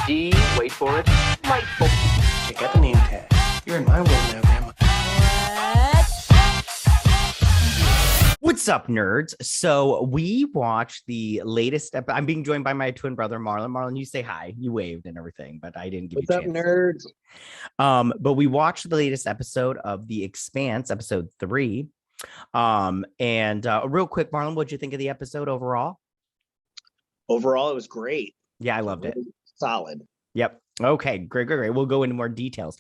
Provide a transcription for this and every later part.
D, wait for it, light bulb. Check out the name tag. You're in my world now, Grandma. What's up, nerds? So we watched the latest I'm being joined by my twin brother, Marlon. Marlon, you say hi. You waved and everything, but I didn't give What's you a up, chance. nerds? But we watched the latest episode of The Expanse, episode 3. Real quick, Marlon, what'd you think of the episode overall? Overall, it was great. Yeah, I loved it. Solid. Yep. Okay, great. We'll go into more details.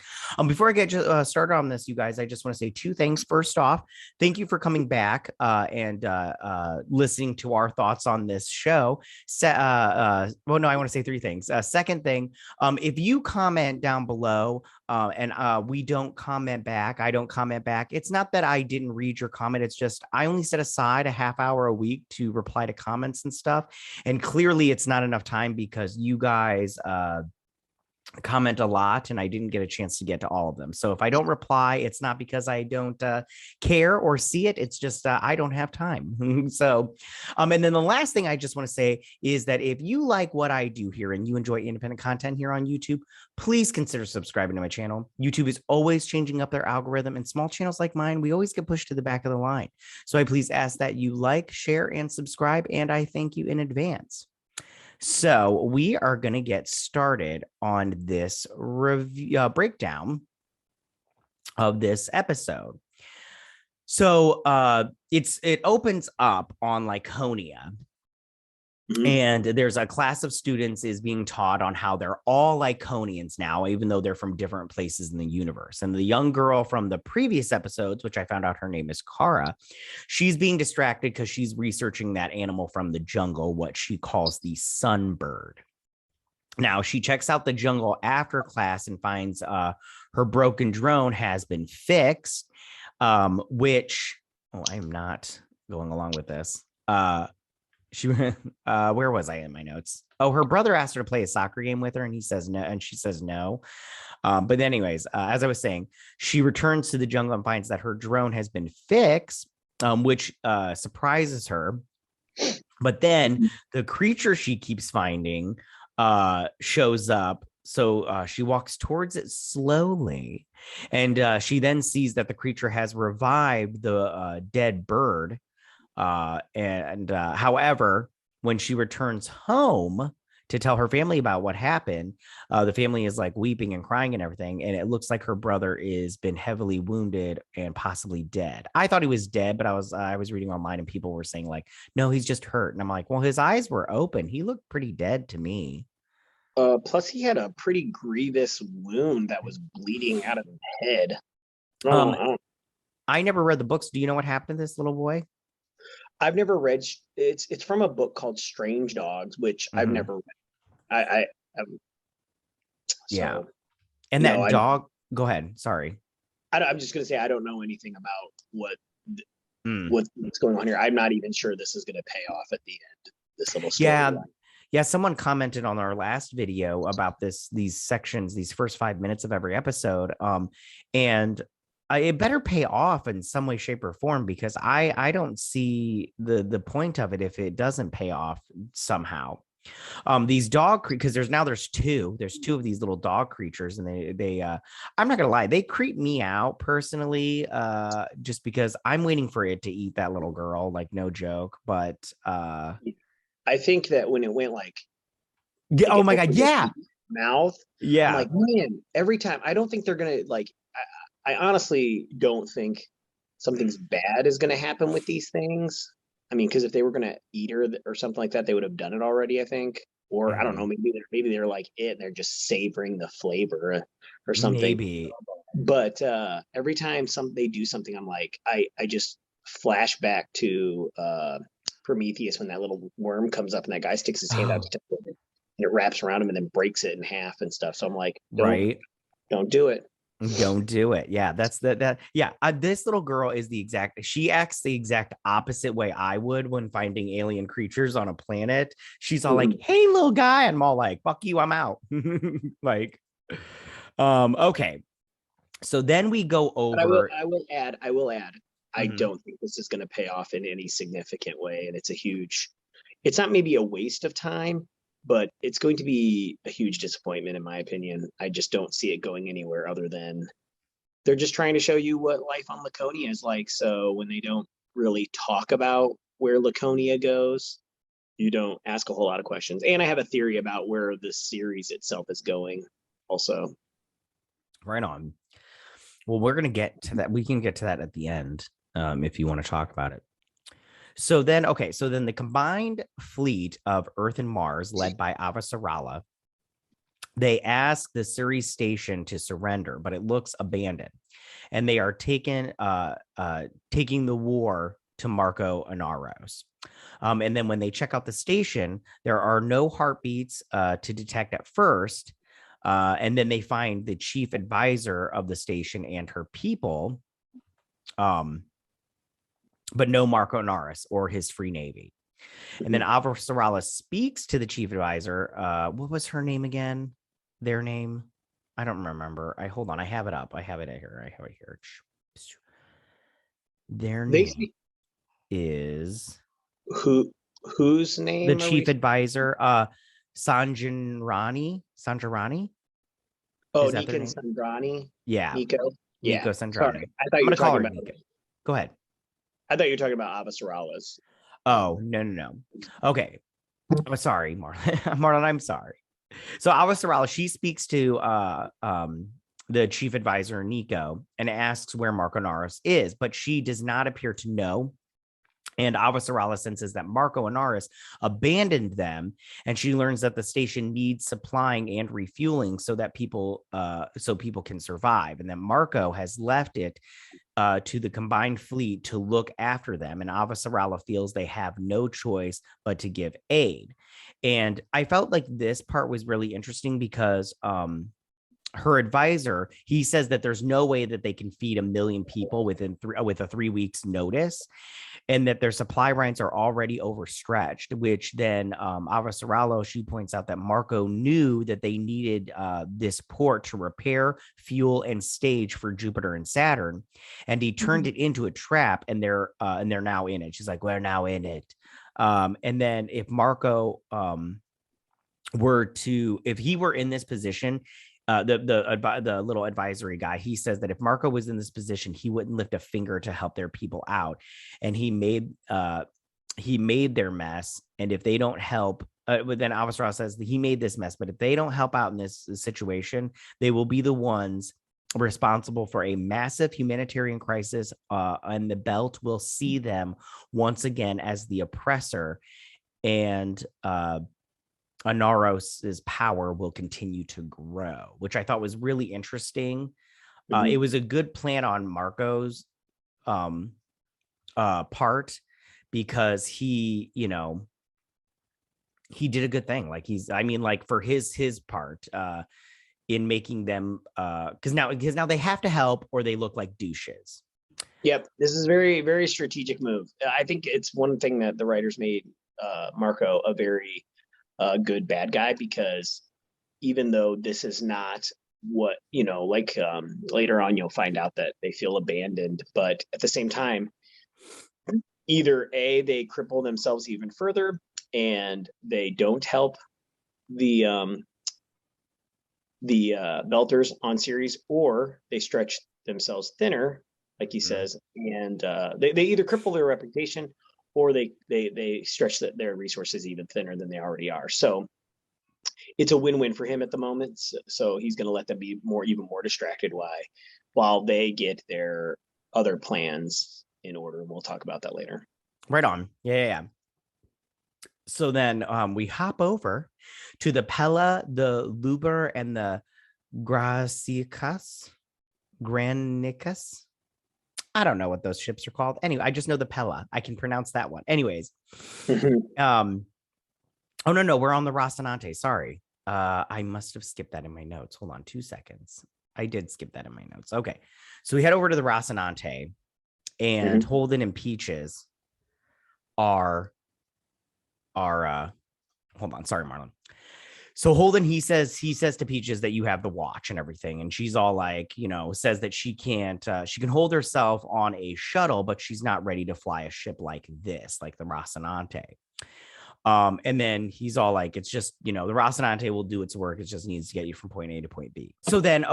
Before I get started on this, you guys, I just want to say two things. First off, thank you for coming back and listening to our thoughts on this show. I want to say three things. Second thing, if you comment down below and we don't comment back, I don't comment back. It's not that I didn't read your comment. It's just I only set aside a half hour a week to reply to comments and stuff. And clearly it's not enough time because you guys comment a lot and I didn't get a chance to get to all of them. So if I don't reply, it's not because I don't care or see it. It's just I don't have time. So and then the last thing I just want to say is that if you like what I do here and you enjoy independent content here on YouTube, please consider subscribing to my channel. YouTube is always changing up their algorithm, and small channels like mine, we always get pushed to the back of the line. So I please ask that you like, share, and subscribe, and I thank you in advance. So we are going to get started on this review breakdown of this episode. So it opens up on Laconia. Mm-hmm. And there's a class of students is being taught on how they're all Laconians now, even though they're from different places in the universe. And the young girl from the previous episodes, which I found out her name is Kara, she's being distracted because she's researching that animal from the jungle, what she calls the sunbird. Now, she checks out the jungle after class and finds her broken drone has been fixed, which, I am not going along with this. Where was I in my notes? Oh, her brother asked her to play a soccer game with her and he says no, and she says no. But anyways, as I was saying, she returns to the jungle and finds that her drone has been fixed, which surprises her. But then the creature she keeps finding shows up. So she walks towards it slowly, and she then sees that the creature has revived the dead bird. However, when she returns home to tell her family about what happened, the family is weeping and crying and everything. And it looks like her brother is been heavily wounded and possibly dead. I thought he was dead, but I was reading online and people were saying no, he's just hurt. And I'm like, well, his eyes were open. He looked pretty dead to me. Plus he had a pretty grievous wound that was bleeding out of his head. I never read the books. Do you know what happened to this little boy? I've never read. It's from a book called Strange Dogs, which I've never read. Yeah. And that dog. Go ahead. Sorry. I'm just gonna say I don't know anything about what's going on here. I'm not even sure this is gonna pay off at the end. This little story. Yeah. Someone commented on our last video about these sections, these first 5 minutes of every episode. And it better pay off in some way, shape, or form, because I don't see the point of it if it doesn't pay off somehow. These dog because there's two of these little dog creatures, and they I'm not gonna lie, they creep me out personally, just because I'm waiting for it to eat that little girl, no joke. But I think that when it went oh my god, yeah, mouth, yeah, I'm man, every time I don't think they're gonna I honestly don't think something's bad is going to happen with these things. I mean, because if they were going to eat her or something like that, they would have done it already, I think. Or I don't know, maybe they're like it and they're just savoring the flavor or something. Maybe. But every time they do something, I'm I just flash back to Prometheus when that little worm comes up and that guy sticks his hand out to touch it, and it wraps around him and then breaks it in half and stuff. So I'm don't do it. Don't do it. Yeah, that's this little girl is she acts the exact opposite way I would when finding alien creatures on a planet. She's all hey, little guy. And I'm all fuck you, I'm out. Okay. So then we go over. I will add, I don't think this is going to pay off in any significant way. And it's not maybe a waste of time, but it's going to be a huge disappointment in my opinion. I just don't see it going anywhere other than they're just trying to show you what life on Laconia is like. So when they don't really talk about where Laconia goes, you don't ask a whole lot of questions. And I have a theory about where the series itself is going also. Right on. Well, we're going to get to that. We can get to that at the end if you want to talk about it. So then the combined fleet of Earth and Mars, led by Avasarala, they ask the Ceres station to surrender, but it looks abandoned. And they are taking the war to Marco Anaros. And then when they check out the station, there are no heartbeats to detect at first. And then they find the chief advisor of the station and her people, but no Marco Anaros or his free navy. And then Avasarala speaks to the chief advisor. What was her name again? Their name? I don't remember. Hold on. I have it up. I have it here. Their name is whose name? The chief advisor, Sanjarani. Oh, Is that Nico their and name? Sandrani. Yeah. Nico. Yeah. Nico Sandrani. Sorry. I thought I'm you were gonna call talking her about. Nico. Go ahead. I thought you were talking about Avasarala's. Oh, no. Okay. I'm sorry, Marlon. Marlon, I'm sorry. So Avasarala, she speaks to the chief advisor, Nico, and asks where Marco Anaros is, but she does not appear to know. And Avasarala senses that Marco Anaros abandoned them, and she learns that the station needs supplying and refueling so that people can survive, and that Marco has left it to the combined fleet to look after them. And Avasarala feels they have no choice but to give aid. And I felt like this part was really interesting because her advisor, he says that there's no way that they can feed 1 million people with a 3 weeks notice, and that their supply lines are already overstretched, which then Avasarala, she points out that Marco knew that they needed this port to repair, fuel, and stage for Jupiter and Saturn, and he turned it into a trap, and they're now in it. She's like, we're now in it. And then if Marco if he were in this position, the little advisory guy, he says that if Marco was in this position, he wouldn't lift a finger to help their people out, and he made their mess. And if they don't help, but then Avasarala says that he made this mess, but if they don't help out in this situation, they will be the ones responsible for a massive humanitarian crisis, and the belt will see them once again as the oppressor, and Anaros's power will continue to grow, which I thought was really interesting. It was a good plan on Marco's part, because he did a good thing. Like for his part in making them because now they have to help or they look like douches. Yep, this is very, very strategic move. I think it's one thing that the writers made Marco a very good bad guy, because even though this is not what later on you'll find out that they feel abandoned, but at the same time, either A, they cripple themselves even further and they don't help the Belters on Ceres, or they stretch themselves thinner, like he says, and they either cripple their reputation or they stretch their resources even thinner than they already are. So it's a win-win for him at the moment. So he's going to let them be even more distracted while they get their other plans in order. And we'll talk about that later. Right on. Yeah. So then we hop over to the Pella, the Luber, and the Granicus. I don't know what those ships are called. Anyway, I just know the Pella. I can pronounce that one. Anyways. Oh, no, we're on the Rocinante. Sorry. I must have skipped that in my notes. Hold on 2 seconds. I did skip that in my notes. Okay. So we head over to the Rocinante, and Holden and Peaches are hold on. Sorry, Marlon. So Holden, he says to Peaches that you have the watch and everything. And she's all like, says that she can't, she can hold herself on a shuttle, but she's not ready to fly a ship like this, like the Rocinante. And then he's all like, it's just, the Rocinante will do its work. It just needs to get you from point A to point B. So then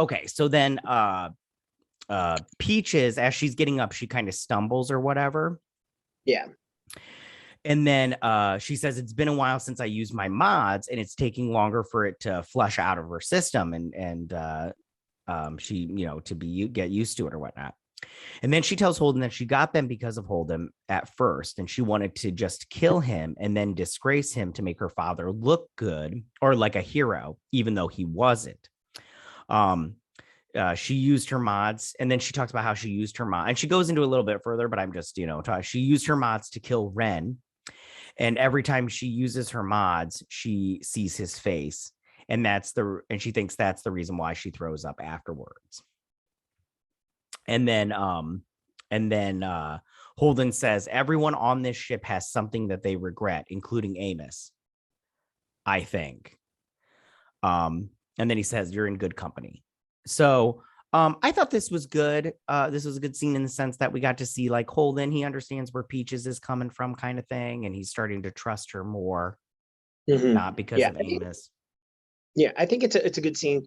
Peaches, as she's getting up, she kind of stumbles or whatever. Yeah. And then she says, it's been a while since I used my mods and it's taking longer for it to flush out of her system. And she, get used to it or whatnot. And then she tells Holden that she got them because of Holden at first, and she wanted to just kill him and then disgrace him to make her father look good or like a hero, even though he wasn't. She used her mods, and then she talks about how she used her mod, and she goes into a little bit further, but I'm just, she used her mods to kill Ren. And every time she uses her mods, she sees his face. And she thinks that's the reason why she throws up afterwards. And then Holden says everyone on this ship has something that they regret, including Amos, I think. And then he says, you're in good company. So I thought this was good. This was a good scene in the sense that we got to see like Holden, he understands where Peaches is coming from kind of thing. And he's starting to trust her more, not because of Amos. I think it's a good scene.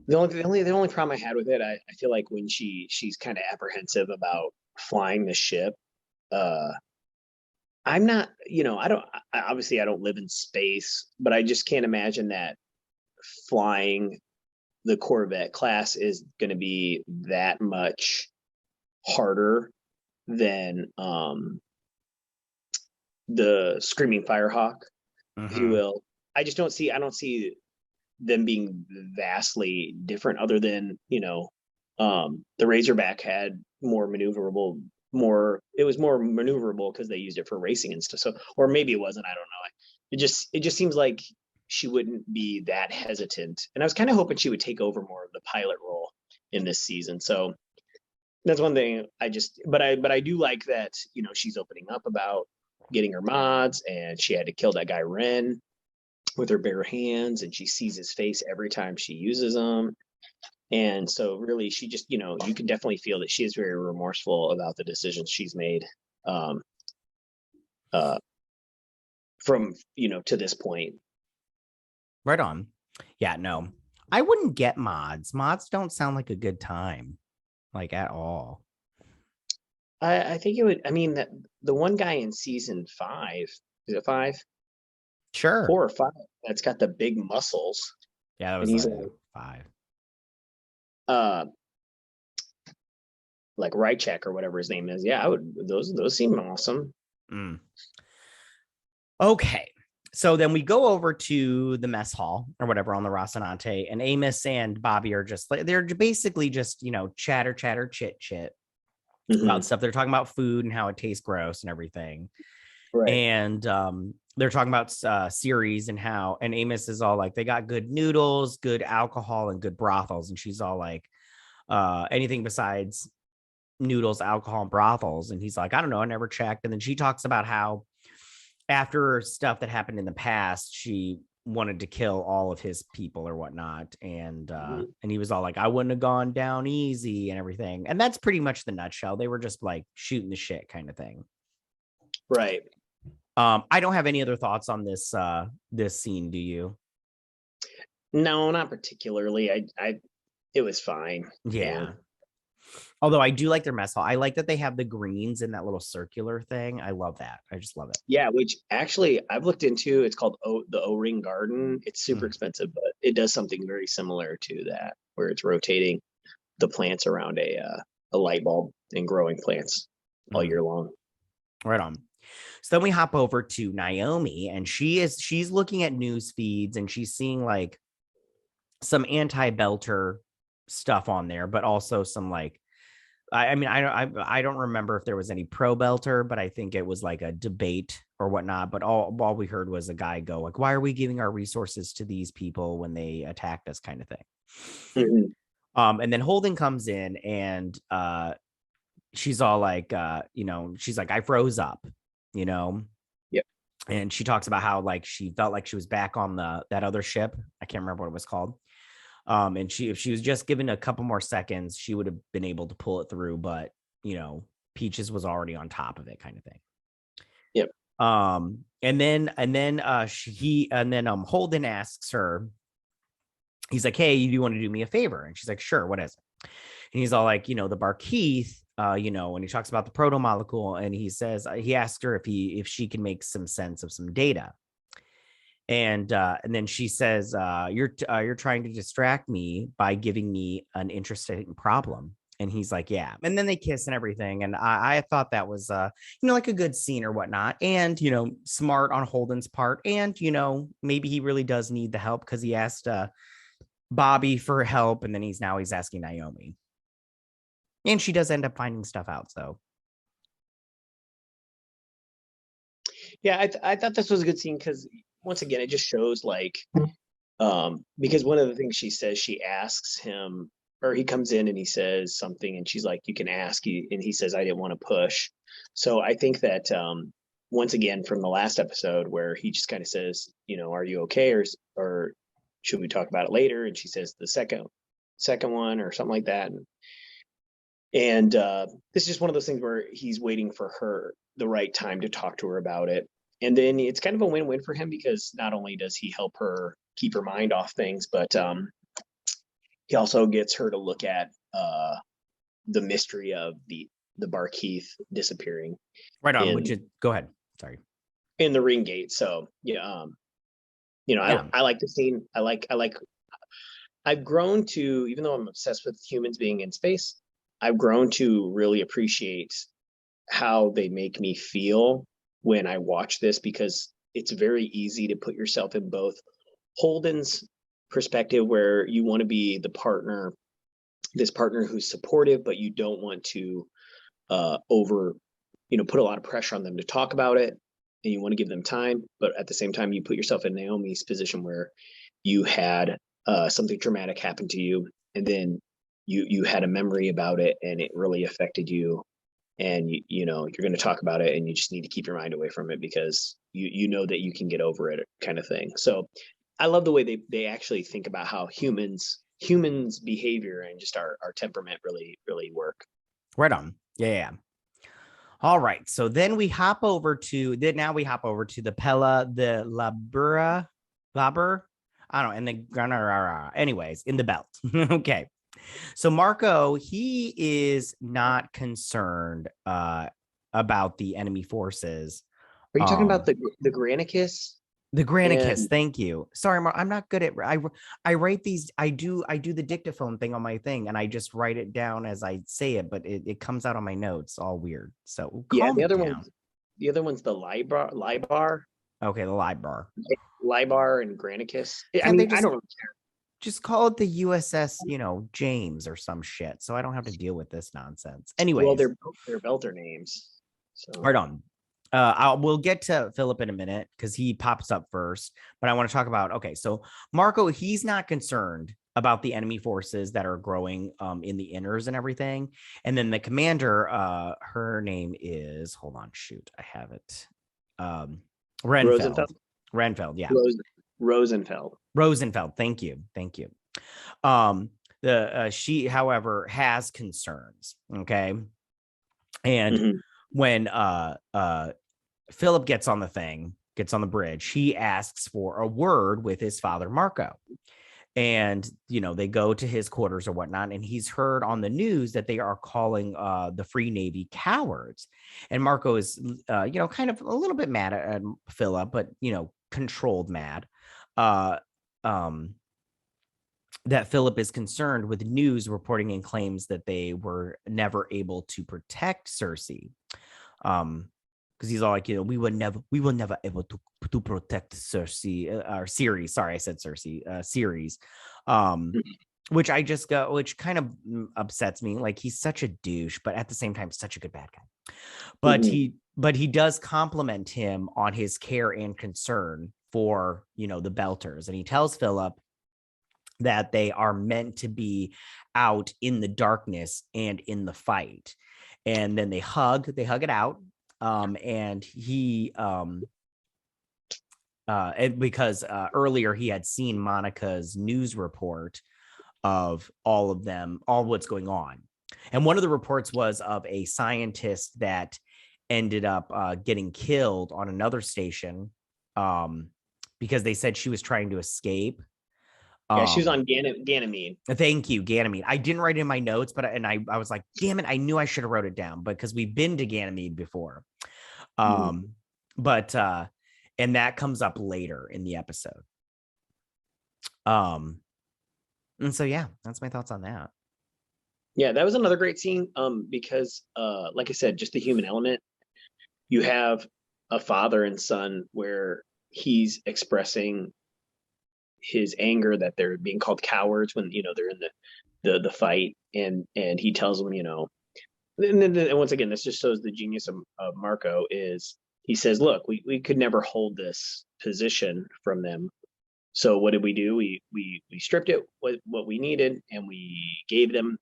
The only problem I had with it, I feel like when she's kind of apprehensive about flying the ship, I'm not, I don't live in space, but I just can't imagine that flying the Corvette class is going to be that much harder than the Screaming Firehawk, if you will. I don't see them being vastly different, other than the Razorback had more maneuverable, it was more maneuverable because they used it for racing and stuff. So, or maybe it wasn't, I don't know. It just seems like she wouldn't be that hesitant, and I was kind of hoping she would take over more of the pilot role in this season. So that's one thing but I do like that she's opening up about getting her mods, and she had to kill that guy Ren with her bare hands, and she sees his face every time she uses them. And so really she just, you can definitely feel that she is very remorseful about the decisions she's made from, to this point. Right on. Yeah, no, I wouldn't get mods. Mods don't sound like a good time, like at all. I think it would, that the one guy in season 5, is it 5? Sure. 4 or 5. That's got the big muscles. Yeah, that was he's like 5. Like Rychek or whatever his name is. Yeah, I would. Those seem awesome. Okay, so then we go over to the mess hall or whatever on the Rocinante, and Amos and Bobby are just like, they're basically just chatter, chit about stuff. They're talking about food and how it tastes gross and everything. Right. And they're talking about Ceres and Amos is all like, they got good noodles, good alcohol, and good brothels. And she's all like, anything besides noodles, alcohol, and brothels. And he's like, I don't know, I never checked. And then she talks about how after stuff that happened in the past, she wanted to kill all of his people or whatnot. And he was all like, I wouldn't have gone down easy and everything. And that's pretty much the nutshell. They were just like shooting the shit kind of thing. Right. I don't have any other thoughts on this scene. Do you? No, not particularly. It was fine. Yeah. Although I do like their mess hall. I like that they have the greens in that little circular thing. I love that. I just love it. Yeah, which actually I've looked into. It's called the O-ring garden. It's super expensive, but it does something very similar to that, where it's rotating the plants around a light bulb and growing plants all year long. Right on. So then we hop over to Naomi, and she's looking at news feeds, and she's seeing like some anti-Belter stuff on there, but also some like, I don't remember if there was any pro-Belter, but I think it was like a debate or whatnot. But all we heard was a guy go like, why are we giving our resources to these people when they attacked us, kind of thing. And then Holden comes in, and she's all like, she's like, I froze up, Yep. And she talks about how like she felt like she was back on that other ship. I can't remember what it was called. And if she was just given a couple more seconds, she would have been able to pull it through. But Peaches was already on top of it, kind of thing. Yep. And then Holden asks her, he's like, hey, you want to do me a favor? And she's like, sure, what is it? And he's all like, the Barkeith, when he talks about the proto molecule, and he says, he asked her if she can make some sense of some data. And then she says, you're trying to distract me by giving me an interesting problem. And he's like, yeah. And then they kiss and everything. And I thought that was, like a good scene or whatnot. And, smart on Holden's part. And, maybe he really does need the help, because he asked Bobby for help. And then he's asking Naomi. And she does end up finding stuff out. So. Yeah, I thought this was a good scene because, once again, it just shows because one of the things she says, she asks him, or he comes in and he says something, and she's like, you can ask, and he says, I didn't want to push. So I think that once again, from the last episode where he just kind of says, are you okay, or should we talk about it later? And she says the second one or something like that. And this is just one of those things where he's waiting for her the right time to talk to her about it. And then it's kind of a win-win for him, because not only does he help her keep her mind off things, but he also gets her to look at the mystery of the Barkeith disappearing. Right on. Go ahead. Sorry. In the ring gate. So yeah, I like the scene. I've grown to, even though I'm obsessed with humans being in space, I've grown to really appreciate how they make me feel when I watch this, because it's very easy to put yourself in both Holden's perspective, where you want to be this partner who's supportive, but you don't want to put a lot of pressure on them to talk about it, and you want to give them time. But at the same time, you put yourself in Naomi's position, where you had something traumatic happen to you, and then you had a memory about it, and it really affected you, and you're going to talk about it, and you just need to keep your mind away from it, because you know that you can get over it, kind of thing. So I love the way they actually think about how humans behavior and just our temperament really, really work. Right on. Yeah. All right. So then we hop over to the Pella, the Labra, I don't know, and the anyways, in the belt. Okay. So Marco, he is not concerned about the enemy forces. Are you talking about the Granicus? The Granicus, thank you. Sorry, Mark, I'm not good at I write these. I do the dictaphone thing on my thing, and I just write it down as I say it, but it comes out on my notes all weird. So yeah, the other one's the Libar. Okay, the Libar. Libar and Granicus. I don't really care. Just call it the USS, James or some shit, so I don't have to deal with this nonsense. Anyway, well, they're Belter names. So. Right on. We'll get to Filip in a minute, because he pops up first, but I want to talk about, okay, so Marco, he's not concerned about the enemy forces that are growing in the inners and everything. And then the commander, her name is, hold on, shoot, I have it. Renfeld, yeah. Rosenfeld, thank you. She, however, has concerns, okay? And when Filip gets on the bridge, he asks for a word with his father, Marco. And, they go to his quarters or whatnot, and he's heard on the news that they are calling the Free Navy cowards. And Marco is, kind of a little bit mad at Filip, but, controlled mad. That Filip is concerned with news reporting and claims that they were never able to protect Ceres. Because he's all like, we were never able to protect Ceres, or Ceres. Sorry, I said Ceres. Ceres. Which kind of upsets me. Like, he's such a douche, but at the same time, such a good bad guy. But he does compliment him on his care and concern for, the Belters. And he tells Filip that they are meant to be out in the darkness and in the fight. And then they hug it out. And he, because earlier he had seen Monica's news report of all what's going on. And one of the reports was of a scientist that ended up getting killed on another station because they said she was trying to escape. Yeah, she was on Ganymede. Thank you, Ganymede. I didn't write it in my notes, but I was like, damn it, I knew I should have wrote it down because we've been to Ganymede before. But and that comes up later in the episode. And so yeah, that's my thoughts on that. Yeah, that was another great scene. Because like I said, just the human element. You have a father and son where he's expressing his anger that they're being called cowards when they're in the fight, and he tells them, and once again, this just shows the genius of Marco. Is he says, look, we could never hold this position from them, so what did we do? We stripped it what we needed, and we gave them,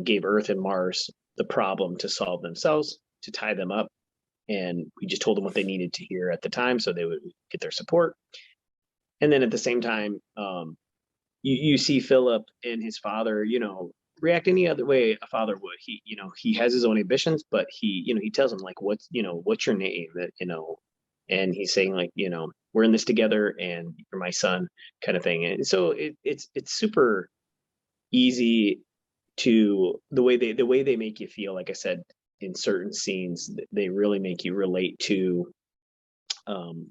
gave Earth and Mars the problem to solve themselves, to tie them up, and we just told them what they needed to hear at the time so they would get their support. And then at the same time, you see Filip and his father, react any other way a father would. He has his own ambitions, but he tells him, like, what's your name, and he's saying, like, we're in this together and you're my son, kind of thing. And so it's super easy to the way they make you feel. Like I said, in certain scenes, they really make you relate to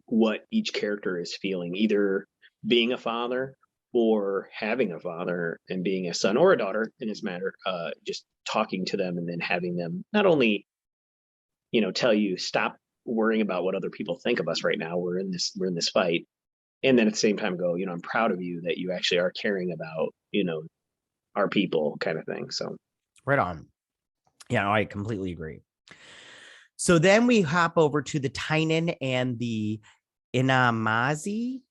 what each character is feeling, either being a father or having a father and being a son or a daughter in this matter, just talking to them and then having them not only, tell you, stop worrying about what other people think of us right now. We're in this fight. And then at the same time go, I'm proud of you that you actually are caring about, our people, kind of thing. So right on. Yeah, no, I completely agree. So then we hop over to the Tynan and the Inazimi.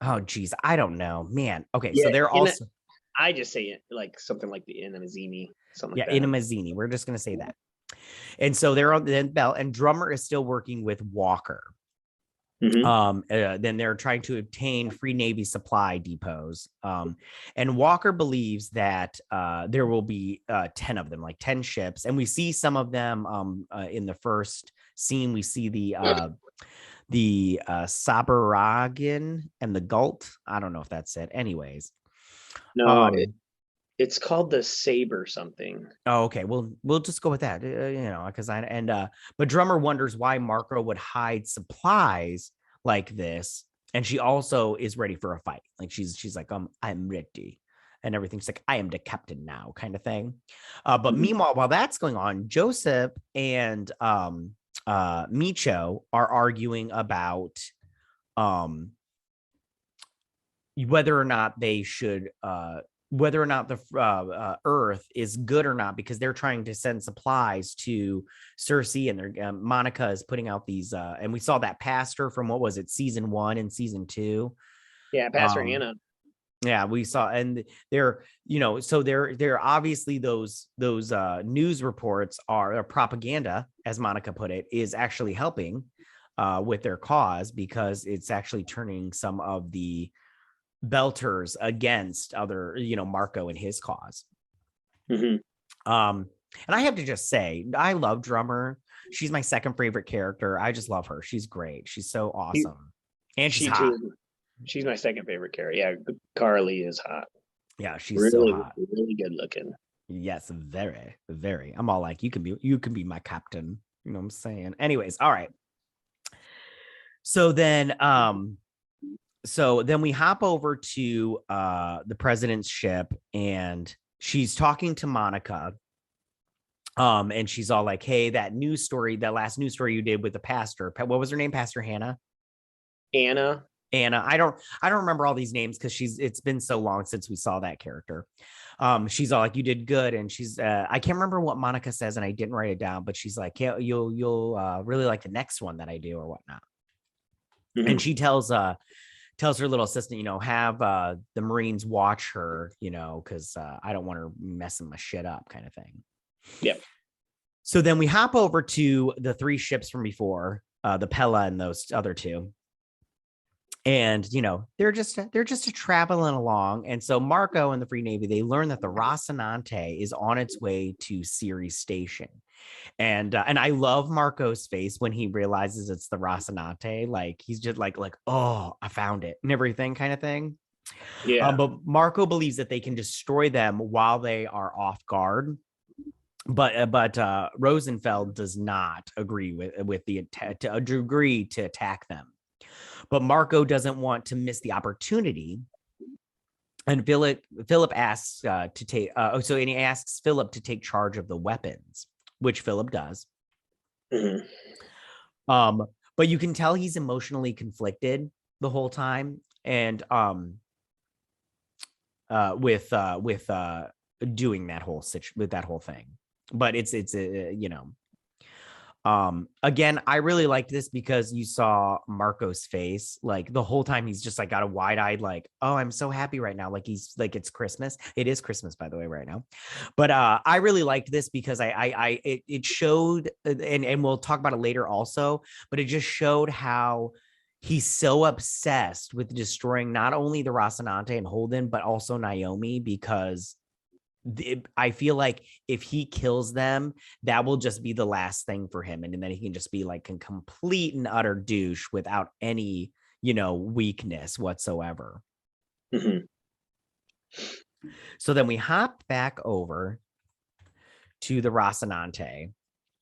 Oh, geez. I don't know, man. Okay. Yeah, so they're also, I just say it like something like the Inazimi, something like yeah, that. Inazimi. We're just going to say that. And so they're on the bell, and Drummer is still working with Walker. Then they're trying to obtain free Navy supply depots. And Walker believes that there will be 10 of them, like 10 ships. And we see some of them in the first scene. We see the Sabaragan and the Gult. I don't know if that's it. Anyways. No, it's called the Saber something. Oh, okay. We'll just go with that, because but Drummer wonders why Marco would hide supplies like this, and she also is ready for a fight. Like she's like, I'm ready, and everything's like, I am the captain now, kind of thing. But meanwhile, while that's going on, Joseph and Micho are arguing about whether or not they should whether or not the Earth is good or not, because they're trying to send supplies to Ceres, and they're Monica is putting out these and we saw that pastor from, what was it, season 1 and season 2. Yeah, Pastor Anna. Yeah, we saw, and they're, so they're obviously those news reports are propaganda, as Monica put it, is actually helping with their cause, because it's actually turning some of the Belters against other, Marco and his cause. And I have to just say, I love Drummer. She's my second favorite character. I just love her. She's great. She's so awesome. And she's hot. Too. She's my second favorite character. Yeah, Carly is hot. Yeah, she's really, so hot. Really good looking. Yes, very, very. I'm all like, you can be my captain. You know what I'm saying? Anyways, all right. So then we hop over to the president's ship, and she's talking to Monica. And she's all like, hey, that last news story you did with the pastor, what was her name? Pastor Hannah? Anna. I don't remember all these names because it's been so long since we saw that character. She's all like, you did good. And she's I can't remember what Monica says, and I didn't write it down, but she's like, yeah, you'll really like the next one that I do or whatnot. And she tells her little assistant, have the Marines watch her, because I don't want her messing my shit up, kind of thing. Yep. So then we hop over to the 3 ships from before, the Pella and those other 2. And they're just traveling along. And so Marco and the Free Navy, they learn that the Rocinante is on its way to Ceres Station. And I love Marco's face when he realizes it's the Rocinante. Like he's just like, oh, I found it and everything kind of thing. Yeah. But Marco believes that they can destroy them while they are off guard. But Rosenfeld does not agree with the to agree to attack them. But Marco doesn't want to miss the opportunity. And Filip asks and he asks Filip to take charge of the weapons, which Filip does. Mm-hmm. But you can tell he's emotionally conflicted the whole time, and with doing that whole thing. But it's again, I really liked this because you saw Marco's face, like the whole time he's just like got a wide-eyed, like, oh, I'm so happy right now. Like he's like, it's Christmas. It is Christmas, by the way, right now. But I really liked this because it showed, and we'll talk about it later also, but it just showed how he's so obsessed with destroying not only the Rocinante and Holden, but also Naomi, because I feel like if he kills them, that will just be the last thing for him. And then he can just be like a complete and utter douche without any, weakness whatsoever. Mm-hmm. So then we hop back over to the Rocinante.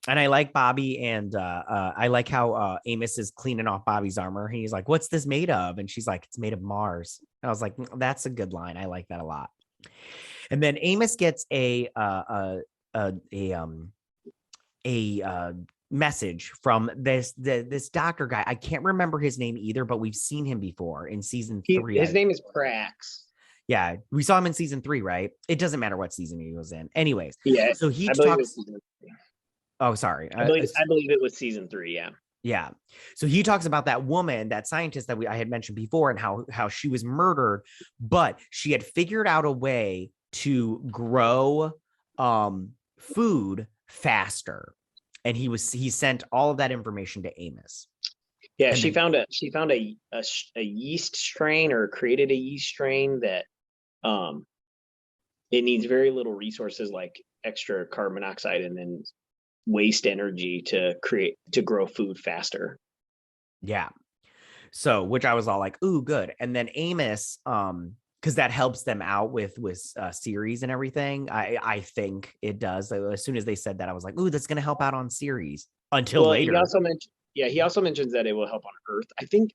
And I like Bobby, and I like how Amos is cleaning off Bobby's armor. He's like, what's this made of? And she's like, it's made of Mars. And I was like, that's a good line. I like that a lot. And then Amos gets a message from this doctor guy. I can't remember his name either, but we've seen him before in season 3. His name is Prax. Yeah, we saw him in season 3, right? It doesn't matter what season he was in. Anyways, yeah. So he talks. Oh, sorry. I believe it was season 3. Yeah. Yeah. So he talks about that woman, that scientist that I had mentioned before, and how she was murdered, but she had figured out a way to grow food faster. And he sent all of that information to Amos. Yeah, and she found a yeast strain, or created a yeast strain that it needs very little resources, like extra carbon monoxide and then waste energy to grow food faster. Yeah. So, which I was all like, ooh, good. And then Amos, because that helps them out with Ceres and everything. I think it does. As soon as they said that, I was like, ooh, that's going to help out on Ceres. Until later. He also mentions that it will help on Earth. I don't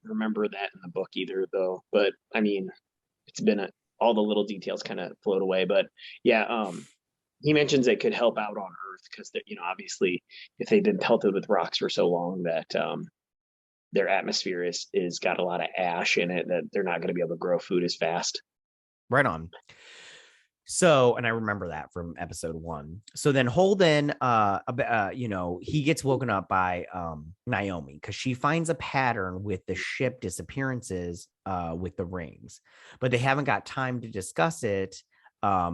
remember that in the book either, though. But I mean, it's been all the little details kind of float away. But yeah, he mentions it could help out on Earth because obviously, if they've been pelted with rocks for so long that their atmosphere is got a lot of ash in it, that they're not going to be able to grow food as fast. Right on. So, and I remember that from episode 1. So then Holden, he gets woken up by Naomi because she finds a pattern with the ship disappearances with the rings, but they haven't got time to discuss it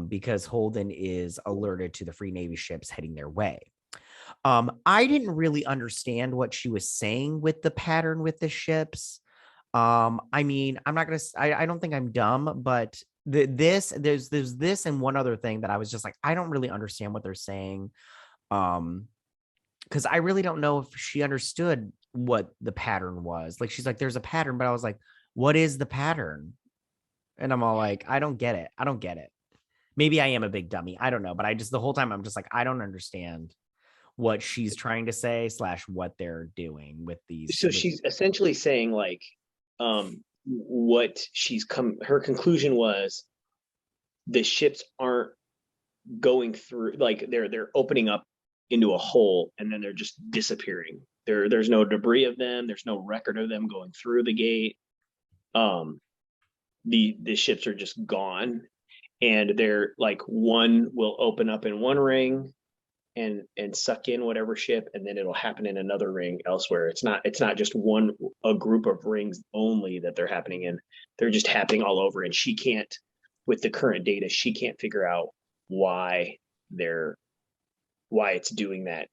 because Holden is alerted to the Free Navy ships heading their way. I didn't really understand what she was saying with the pattern with the ships. I mean, I don't think I'm dumb, but there's this and one other thing that I was just like, I don't really understand what they're saying. Because I really don't know if she understood what the pattern was. Like, she's like, there's a pattern, but I was like, what is the pattern? And I'm all like, I don't get it. Maybe I am a big dummy. I don't know. But the whole time I'm just like, I don't understand what she's trying to say / what they're doing with these. So she's essentially saying like, her conclusion was the ships aren't going through, like they're opening up into a hole and then they're just disappearing. There's no debris of them. There's no record of them going through the gate. The ships are just gone, and they're like, one will open up in one ring and suck in whatever ship, and then it'll happen in another ring elsewhere. It's not just a group of rings only that they're happening in. They're just happening all over, and she can't, with the current data, she can't figure out why it's doing that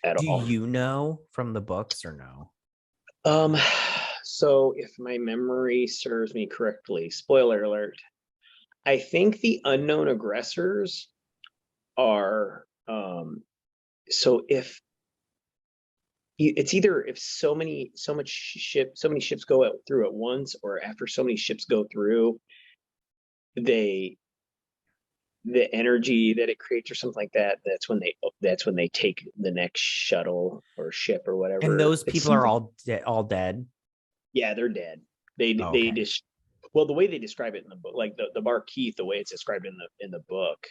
at all. Do you know from the books or no? So if my memory serves me correctly, spoiler alert, I think the unknown aggressors are so if it's either if so many ships go out through at once, or after so many ships go through, the energy that it creates or something like that, that's when they take the next shuttle or ship or whatever. And those people are all dead. Yeah, they're dead. They just, well, the way they describe it in the book, like the Markeith, the way it's described in the book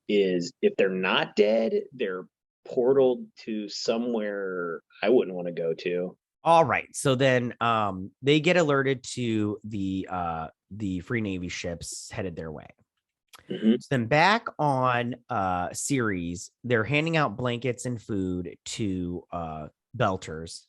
is, if they're not dead, they're portaled to somewhere I wouldn't want to go to. All right. So then they get alerted to the Free Navy ships headed their way. Mm-hmm. So then back on Ceres, they're handing out blankets and food to Belters.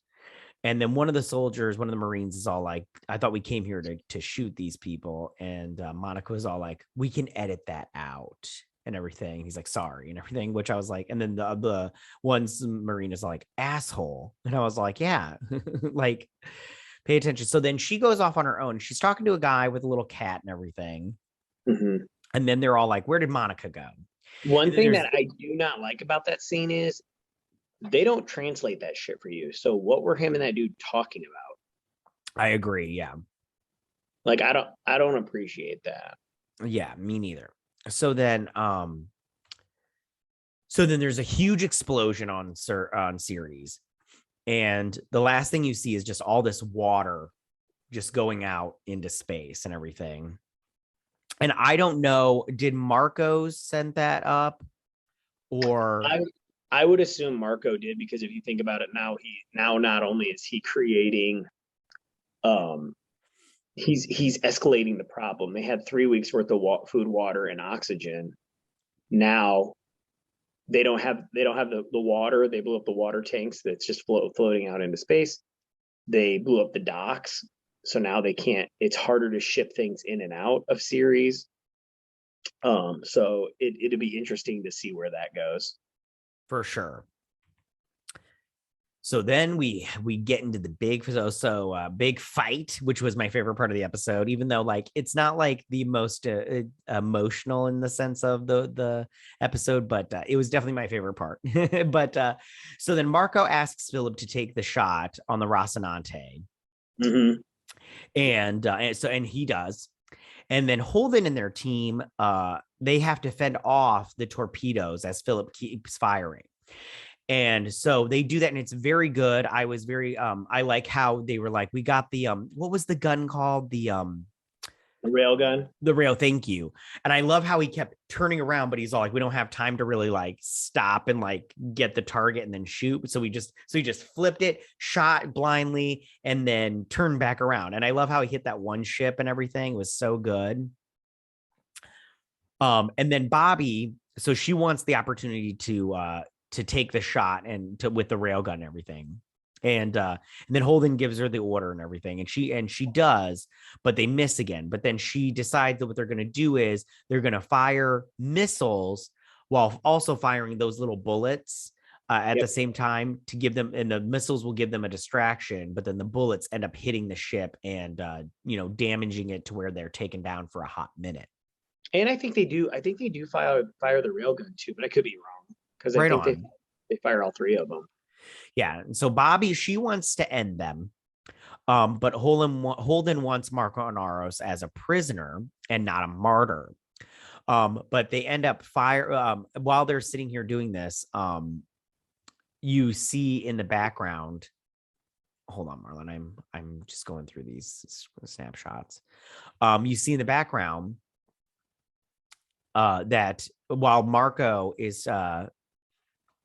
And then one of the soldiers, one of the Marines, is all like, I thought we came here to shoot these people. And Monica was all like, we can edit that out and everything. He's like, sorry, and everything, which I was like, and then the one Marine is like, asshole. And I was like, yeah, like, pay attention. So then she goes off on her own. She's talking to a guy with a little cat and everything. Mm-hmm. And then they're all like, where did Monica go? One thing that I do not like about that scene is they don't translate that shit for you. So what were him and that dude talking about? I agree. Yeah. Like, I don't appreciate that. Yeah, me neither. So then there's a huge explosion on Ceres. And the last thing you see is just all this water just going out into space and everything. And I don't know, did Marcos send that up? Or I would assume Marco did, because if you think about it now, not only is he creating, he's escalating the problem. They had 3 weeks worth of food, water, and oxygen. Now they don't have the water. They blew up the water tanks that's just floating out into space. They blew up the docks. So now they can't, it's harder to ship things in and out of Ceres. So it'd be interesting to see where that goes. For sure. So then we get into the big big fight, which was my favorite part of the episode, even though like it's not like the most emotional in the sense of the episode, but it was definitely my favorite part. But so then Marco asks Filip to take the shot on the Rocinante. Mm-hmm. And he does. And then Holden and their team, they have to fend off the torpedoes as Filip keeps firing. And so they do that, and it's very good. I was very I like how they were like, we got the what was the gun called? The rail gun. The rail, thank you. And I love how he kept turning around, but he's all like, we don't have time to really like stop and like get the target and then shoot. So he just flipped it, shot blindly, and then turned back around. And I love how he hit that one ship and everything. It was so good. And then Bobby, so she wants the opportunity to take the shot and with the railgun and everything. And then Holden gives her the order and everything. And she does, but they miss again. But then she decides that what they're going to do is they're going to fire missiles while also firing those little bullets at the same time to give them, and the missiles will give them a distraction, but then the bullets end up hitting the ship and, damaging it to where they're taken down for a hot minute. And I think they do fire the railgun too, but I could be wrong. Because I think they fire all three of them. Yeah. And so Bobby, she wants to end them. But Holden wants Marco Anaros as a prisoner and not a martyr. But they end up while they're sitting here doing this, you see in the background. Hold on, Marlon. I'm just going through these snapshots. You see in the background that while Marco is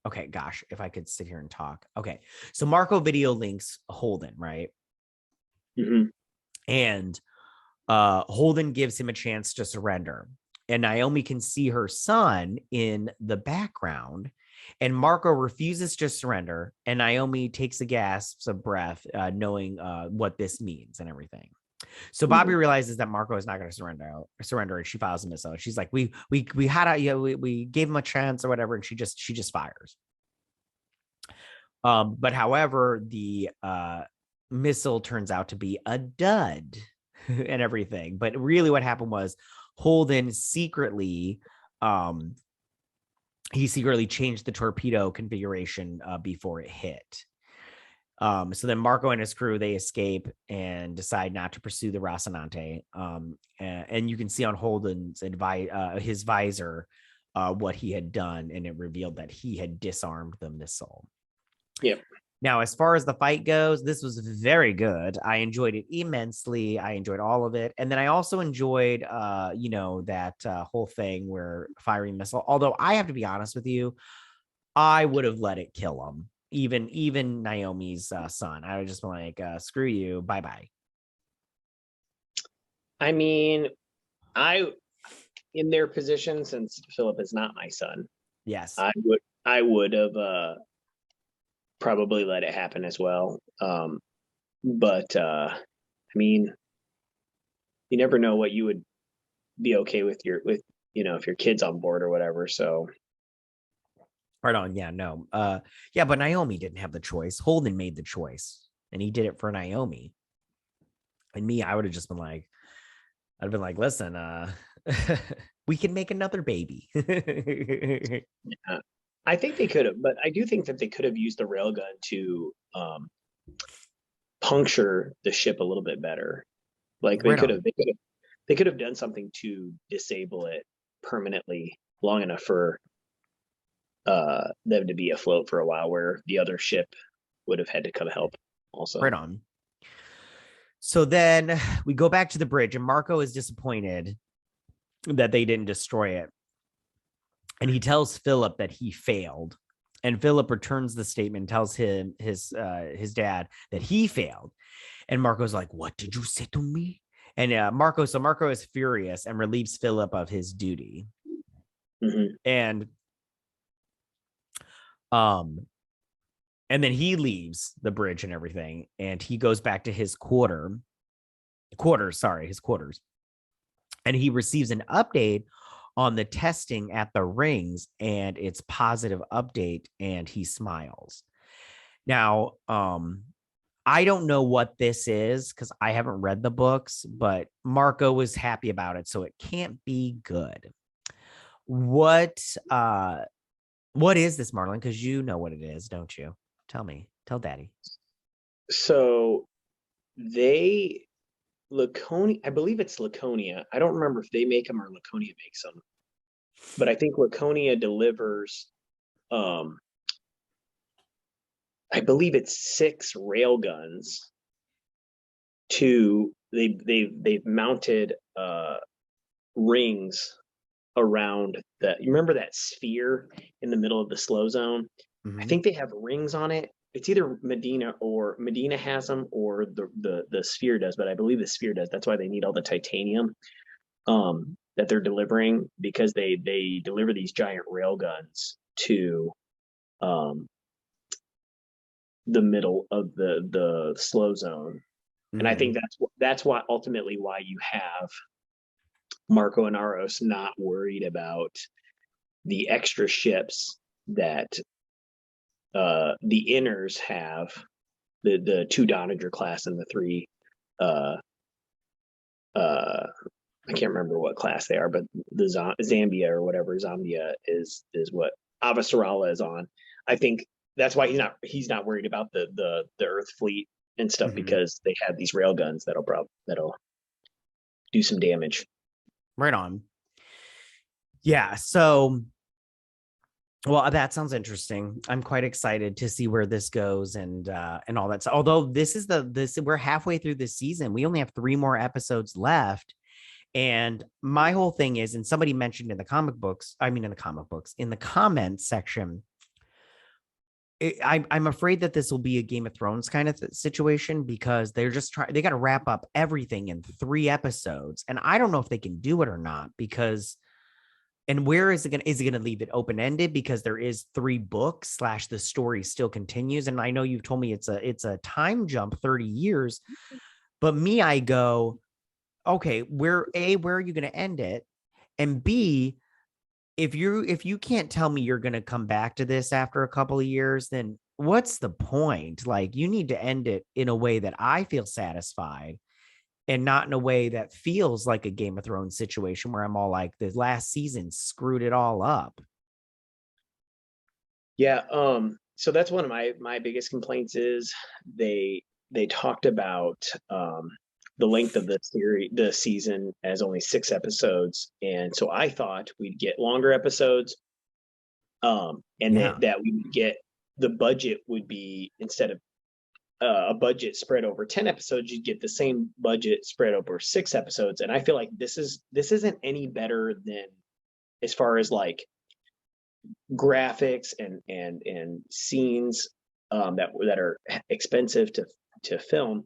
okay, gosh, if I could sit here and talk. Okay. So Marco video links Holden, right? Mm-hmm. And Holden gives him a chance to surrender. And Naomi can see her son in the background. And Marco refuses to surrender. And Naomi takes a gasp of breath, knowing what this means and everything. So Bobby realizes that Marco is not going to surrender, and she files a missile. She's like, we gave him a chance or whatever, and she just fires. But however, the missile turns out to be a dud and everything. But really what happened was Holden secretly he secretly changed the torpedo configuration before it hit. So then Marco and his crew, they escape and decide not to pursue the Rocinante. And you can see on Holden's his visor what he had done, and it revealed that he had disarmed the missile. Yep. Now, as far as the fight goes, this was very good. I enjoyed it immensely. I enjoyed all of it. And then I also enjoyed, that whole thing where firing missile. Although I have to be honest with you, I would have let it kill him. Even Naomi's son. I would just be like, screw you. Bye-bye. I mean, in their position, since Filip is not my son, Yes. I would have probably let it happen as well. But I mean, you never know what you would be okay with if your kid's on board or whatever. So Right on. Yeah, no. Yeah, but Naomi didn't have the choice. Holden made the choice, and he did it for Naomi. And me, I would have just been like, listen, we can make another baby. yeah, I think they could have, but I do think that they could have used the railgun to puncture the ship a little bit better. Like they could have done something to disable it permanently long enough for them to be afloat for a while, where the other ship would have had to come help also. Right on. So then we go back to the bridge, and Marco is disappointed that they didn't destroy it. And he tells Filip that he failed. And Filip returns the statement, tells him his dad that he failed. And Marco's like, "What did you say to me?" And Marco is furious and relieves Filip of his duty. Mm-hmm. And then he leaves the bridge and everything, and he goes back to his quarters. And he receives an update on the testing at the rings, and it's positive update, and he smiles. Now, I don't know what this is because I haven't read the books, but Marco was happy about it, so it can't be good. What is this, Marlon? Because you know what it is, don't you? Tell me. Tell Daddy. So Laconia, I believe it's Laconia. I don't remember if they make them or Laconia makes them, but I think Laconia delivers. I believe it's 6 railguns. They've mounted rings around that. You remember that sphere in the middle of the slow zone? Mm-hmm. I think they have rings on it. It's either Medina has them, or the sphere does, but I believe the sphere does. That's why they need all the titanium that they're delivering, because they deliver these giant railguns to the middle of the slow zone. Mm-hmm. And I think that's why ultimately why you have Marco and Aros not worried about the extra ships that the inners have, the 2 Donager class and the 3 I can't remember what class they are, but the Zambia or whatever Zambia is what Avasarala is on. I think that's why he's not worried about the Earth fleet and stuff, mm-hmm. because they have these railguns that'll do some damage. Right on. Yeah, so well, that sounds interesting. I'm quite excited to see where this goes and all that. So, although we're halfway through this season, we only have 3 more episodes left. And my whole thing is, and somebody mentioned in the comments section, I'm afraid that this will be a Game of Thrones kind of situation, because they got to wrap up everything in 3 episodes. And I don't know if they can do it or not, because, and where is it going to leave it open-ended? Because there is 3 books / the story still continues. And I know you've told me it's a time jump, 30 years, but me, I go, okay, where are you going to end it? And B, if you can't tell me you're going to come back to this after a couple of years, then what's the point? Like, you need to end it in a way that I feel satisfied and not in a way that feels like a Game of Thrones situation where I'm all like, the last season screwed it all up. Yeah, so that's one of my biggest complaints is they talked about the length of the season as only 6 episodes, and so I thought we'd get longer episodes, and Yeah. that we would get the budget would be, instead of a budget spread over 10 episodes, you'd get the same budget spread over 6 episodes, and I feel like this isn't any better than, as far as like graphics and scenes that are expensive to film.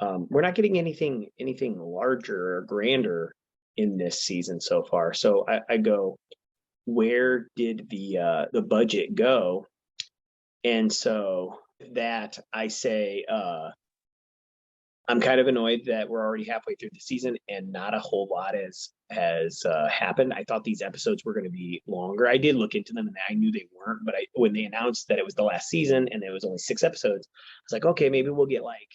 We're not getting anything larger or grander in this season so far. So I go, where did the budget go? And so that I say, I'm kind of annoyed that we're already halfway through the season and not a whole lot has happened. I thought these episodes were going to be longer. I did look into them and I knew they weren't, but when they announced that it was the last season and it was only 6 episodes, I was like, okay, maybe we'll get like,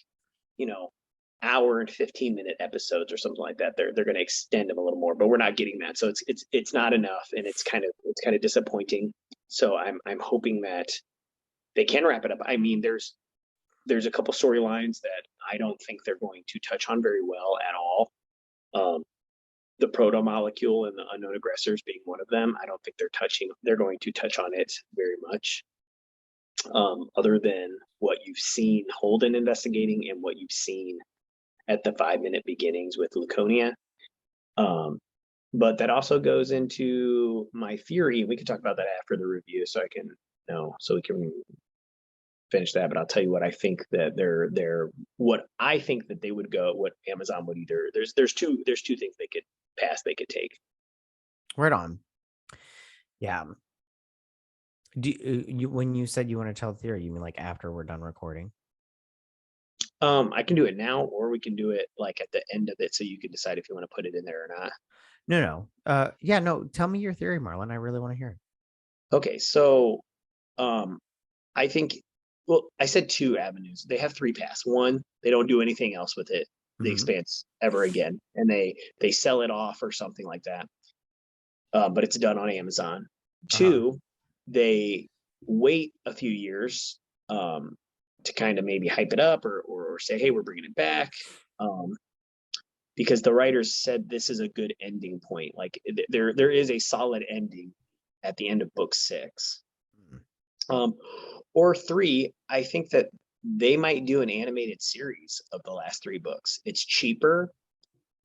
hour and 15-minute episodes or something like that. They're going to extend them a little more, but we're not getting that. So it's not enough, and it's kind of disappointing. So I'm hoping that they can wrap it up. I mean, there's a couple storylines that I don't think they're going to touch on very well at all. The proto molecule and the unknown aggressors being one of them. I don't think they're going to touch on it very much. Other than what you've seen Holden investigating and what you've seen at the 5-minute beginnings with Laconia. But that also goes into my theory. We can talk about that after the review, so we can finish that. But I'll tell you what I think that what I think that they would go, what Amazon would either, there's two things they could take. Right on. Yeah. When you said you want to tell the theory, you mean like after we're done recording? I can do it now, or we can do it like at the end of it, so you can decide if you want to put it in there or not. No. Yeah, no. Tell me your theory, Marlon. I really want to hear it. Okay, so I think, well, I said 2 avenues. They have 3 paths. One, they don't do anything else with it, the Expanse, ever again, and they sell it off or something like that. But it's done on Amazon. 2, they wait a few years to kind of maybe hype it up or say, hey, we're bringing it back, because the writers said this is a good ending point. Like there is a solid ending at the end of book 6. Or 3, I think that they might do an animated series of the last 3 books. It's cheaper,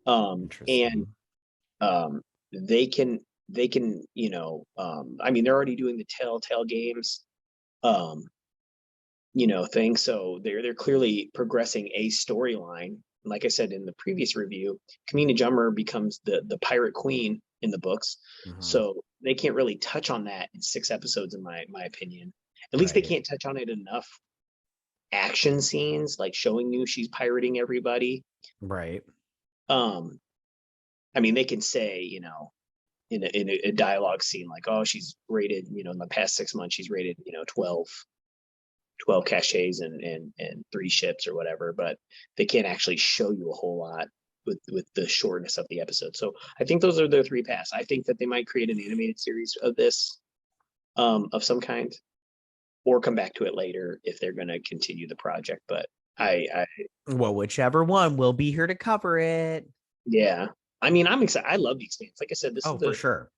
and they can I mean, they're already doing the Telltale games thing, so they're clearly progressing a storyline. Like I said in the previous review, Kamina Jummer becomes the pirate queen in the books, so they can't really touch on that in 6 episodes, in my opinion. At least they can't touch on it enough action scenes, like showing you she's pirating everybody. Right. I mean, they can say, in a dialogue scene, like, oh, she's rated, in the past 6 months, she's rated, 12 caches and 3 ships or whatever, but they can't actually show you a whole lot with the shortness of the episode. So I think those are their 3 paths. I think that they might create an animated series of this, of some kind, or come back to it later if they're going to continue the project. But well, whichever one, we'll be here to cover it. Yeah. I mean, I'm excited. I love the Expanse. Like I said, this is for sure.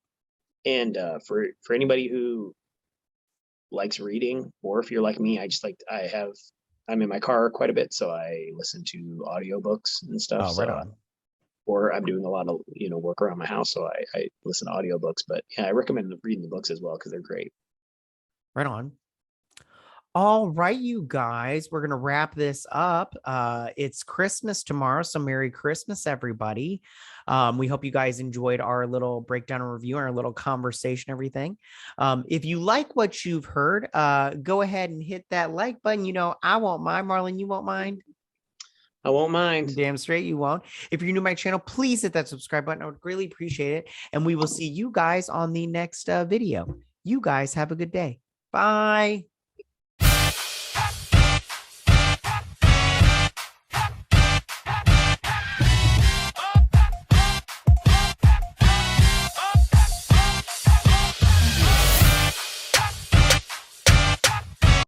And for anybody who likes reading, or if you're like me, I'm in my car quite a bit, so I listen to audiobooks and stuff. Oh, right on. Or I'm doing a lot of work around my house, so I listen to audiobooks. But yeah, I recommend reading the books as well because they're great. Right on. All right, you guys, we're going to wrap this up. It's Christmas tomorrow, so Merry Christmas, everybody. We hope you guys enjoyed our little breakdown and review and our little conversation, everything. If you like what you've heard, go ahead and hit that like button. I won't mind. Marlon, you won't mind? I won't mind. Damn straight you won't. If you're new to my channel, please hit that subscribe button. I would greatly appreciate it. And we will see you guys on the next video. You guys have a good day. Bye.